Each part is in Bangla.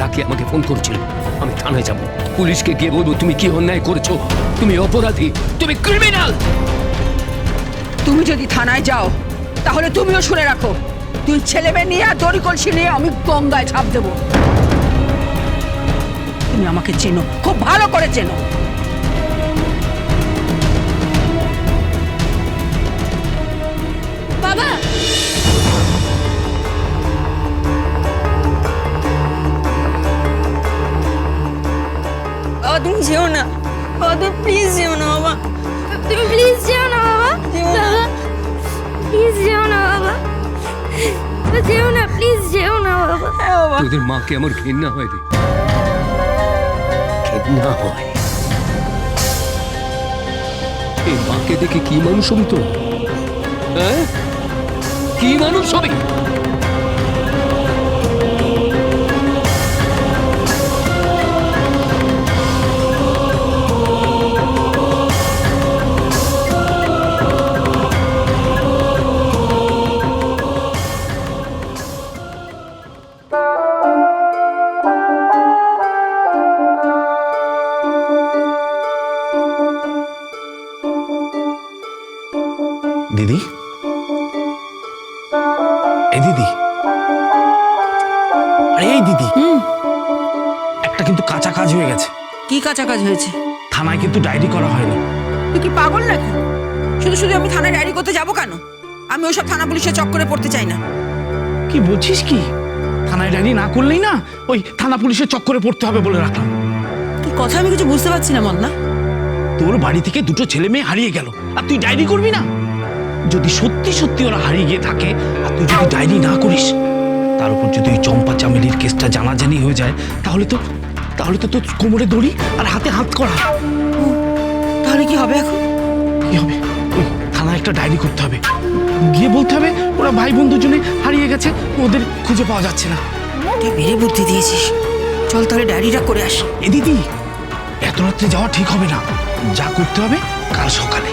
রাখি আমাকে ফোন করেছিল, আমি থানায় যাব, পুলিশকে গিয়ে বলবো তুমি কি অন্যায় করেছো, তুমি অপরাধী, তুমি ক্রিমিনাল। তুমি যদি থানায় যাও তাহলে তুমিও শুনে রাখো, তুই ছেলে মেয়ে নিয়ে আর দড়ি কলসি নিয়ে আমি গঙ্গায় ঝাঁপ দেবো। তুমি আমাকে চেনো, খুব ভালো করে চেনো। বাবা, বাবা তুমি যেও না, বাবা তুমি প্লিজ যেও না বাবা, তুমি প্লিজ যেও না বাবা, বাবা প্লিজ যেও না বাবা, যেও না, প্লিজ যেও না বাবা। হ্যাঁ বাবা। তোদের মাকে আমার ঘৃণা হয় রে, ঘৃণা হয়। এই মাকে দেখে কি মানুষ হবি তো? হ্যাঁ, কি মানুষ হবি? দিদি, এই দিদি, আরে এই দিদি, একটা কিন্তু কাঁচা কাজ হয়ে গেছে। কি কাঁচা কাজ হয়েছে? থানায় কিন্তু ডায়েরি করা হয়নি। তুই কি পাগল নাকি? শুধু শুধু আমি থানায় ডায়েরি করতে যাবো কেন? আমি ওসব থানা পুলিশের চক্করে পড়তে চাই না। কি বলছিস কি? থানায় ডায়েরি না করলেই না ওই থানা পুলিশের চক্করে পড়তে হবে বলে রাখলাম। তোর কথা আমি কিছু বুঝতে পারছি না মন্না। তোর বাড়ি থেকে দুটো ছেলে মেয়ে হারিয়ে গেল আর তুই ডায়েরি করবি না? যদি সত্যি সত্যি ওরা হারিয়ে গিয়ে থাকে আর তুই যদি ডায়েরি না করিস, তার উপর যদি ওই চম্পা চামেলির কেসটা জানাজানি হয়ে যায়, তাহলে তো তোর কোমরে দড়ি আর হাতে হাত করা। তাহলে কি হবে এখন? কি হবে? ওই থানায় একটা ডায়েরি করতে হবে, গিয়ে বলতে হবে ওরা ভাই বোন দুজনে হারিয়ে গেছে, ওদের খুঁজে পাওয়া যাচ্ছে না। তুই বেড়ে বুদ্ধি দিয়েছিস, চল তাহলে ডায়েরিটা করে আসি। এ দিদি, এত রাত্রে যাওয়া ঠিক হবে না, যা করতে হবে কাল সকালে।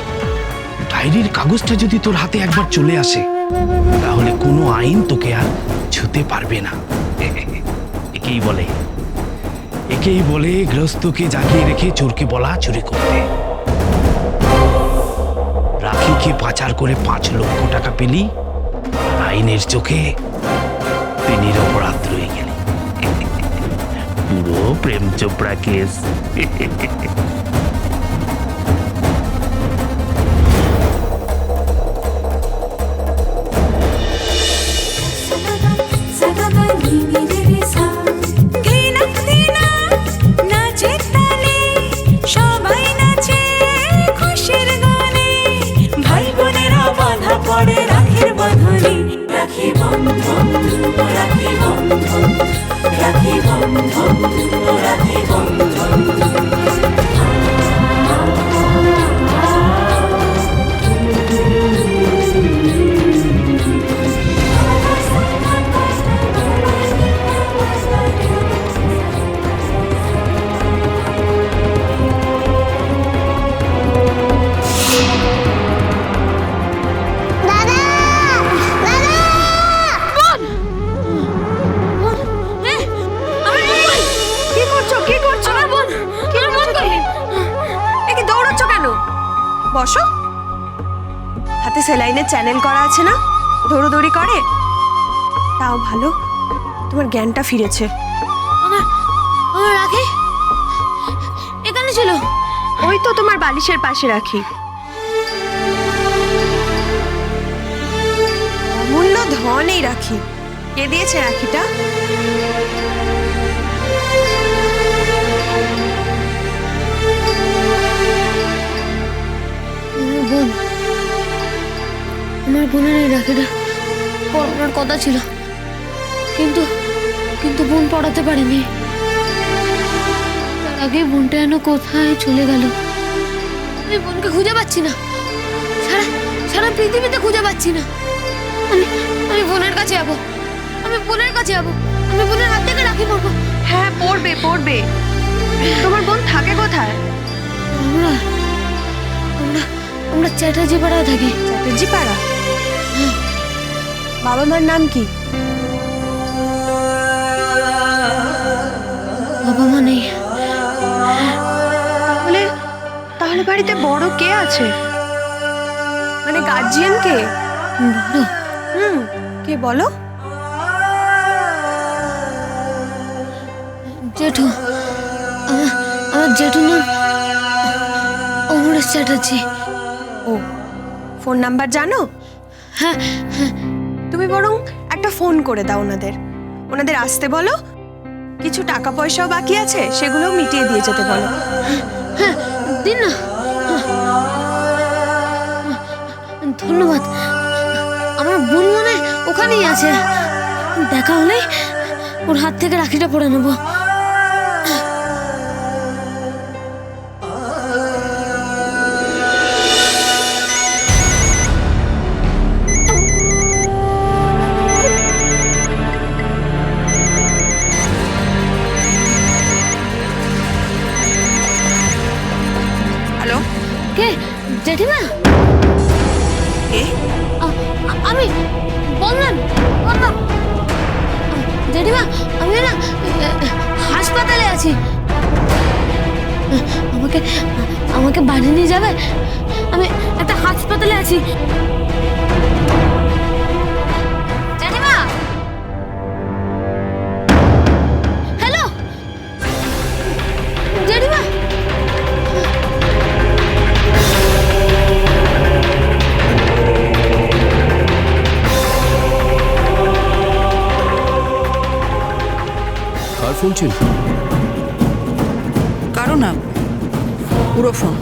ডায়েরির কাগজটা যদি তোর হাতে একবার চলে আসে, তাহলে কোনো আইন তোকে আর ছুতে পারবে না। একেই বলে গৃহস্থকে জাগিয়ে রেখে চোরকে বলা চুরি করতে। রাখিকে পাচার করে 5 লক্ষ টাকা পেলি, আইনের চোখে তুই নিরপরাধ রয়ে গেলি। পুরো প্রেম চোপড়া কেস। বসো, হাতে সেলাইনের চ্যানেল করা আছে না, দৌড়োদৌড়ি করে, তাও ভালো তোমার জ্ঞানটা ফিরেছে। আমার রাখি এখানে ছিল। ওই তো তোমার বালিশের পাশে রাখি। অমূল্য ধন এই রাখি। কে দিয়েছে রাখিটা? বোন, আমার বোনের এই রাখিটা পড়ানোর কথা ছিল, কিন্তু বোন পড়াতে পারিনি। তার আগে বোনটা যেন কোথায় চলে গেল। আমি বোনকে খুঁজে পাচ্ছি না, সারা পৃথিবীতে খুঁজে পাচ্ছি না। আমি বোনের কাছে যাবো, আমি বোনের হাত থেকে রাখি পরবো। হ্যাঁ পড়বে। তোমার বোন থাকে কোথায়? আমরা চ্যাটার্জি পাড়ায় থাকি। চ্যাটার্জি পাড়া? বাবা মার নাম কি? বাবা মা নেই। তাহলে তাহলে বাড়িতে বড় কে আছে? মানে গার্জিয়ান কে? বড় কে বলো? জেঠু, আমার জেঠু নাম অমরেশ চ্যাটার্জি। ও, ফোন নাম্বার জানো? হ্যাঁ, তুমি বরং একটা ফোন করে দাও ওনাদের আসতে বলো। কিছু টাকা পয়সাও বাকি আছে, সেগুলো মিটিয়ে দিয়ে যেতে বলো। হ্যাঁ, দিন না। ধন্যবাদ। আমার বোন মনে হয় ওখানেই আছে। দেখা হলেই ওর হাত থেকে রাখিটা পরে নেবো। হ্যালো, কে? জেঠিমা? কে? আমি বললাম জেঠিমা, আমি না হাসপাতালে আছি। আমাকে আমাকে বাড়ি নিয়ে যাবে? আমি একটা হাসপাতালে আছি। জেঠিমা, হ্যালো জেঠিমা। কার ফোন ছিল? কারো না, পুরো ফোন।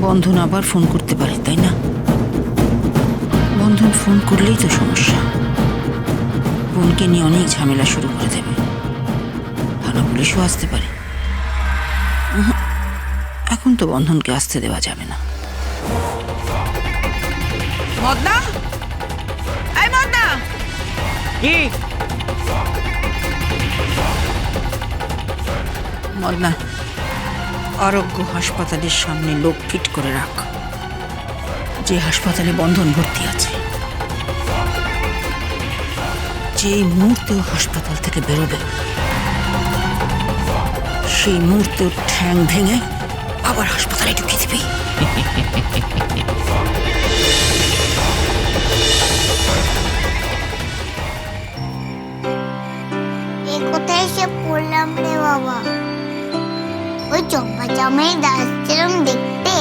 বন্ধন আবার ফোন করতে পারে, তাই না? বন্ধন ফোন করলেই তো সমস্যা। বোনকে নিয়ে অনেক ঝামেলা শুরু করে দেবে। থানা পুলিশও আসতে পারে। এখন তো বন্ধনকে আসতে দেওয়া যাবে না। মদনা, এই মদনা, কি? মদনা, আরোগ্য হাসপাতালের সামনে লোক ফিট করে রাখ, যে হাসপাতালে বন্ধন ভর্তি আছে। যেই মুহূর্তে ও হাসপাতাল থেকে বেরোবে, সেই মুহূর্তে ওর ঠ্যাং ভেঙে আবার হাসপাতালে ঢুকিয়ে দিবি। এ কোথায় এসে পড়লাম রে বাবা? ওই চম্পা চামের দাস যেরম দেখতে,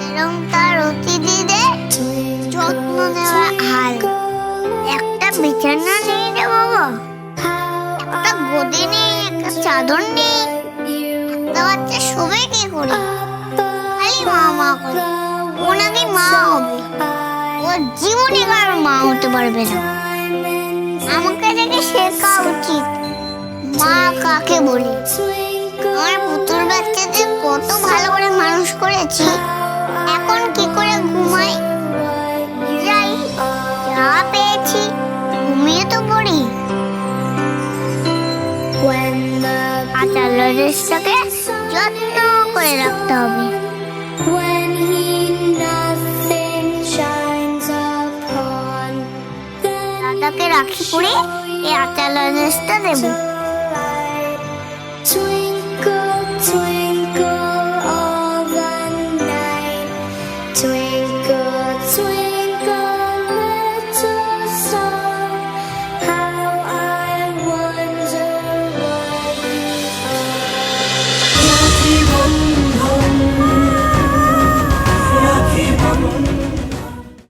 সেরম তার অতিথিদের যত্ন নেওয়ার হাল। একটা বিছানা নেই রে বাবা, একটা গদি নেই, একটা চাদর নেই। একটা বাচ্চা শোবে কি করে? খালি মা মা করে। ও নাকি মা হবে, ও জীবনে কারো মা হতে পারবে না। আমাকে দেখে শেখা উচিত মা কাকে বলি। আমার পুতুল বাচ্চাদের কত ভালো করে মানুষ করেছি, এখন কি করে ঘুমাই? যাই, যা পেয়েছি ঘুমিয়ে তো পড়ি। আচার্যটাকে যত্ন করে রাখতে হবে। দাদাকে রাখি পরে এই আচার্যটা দেবো।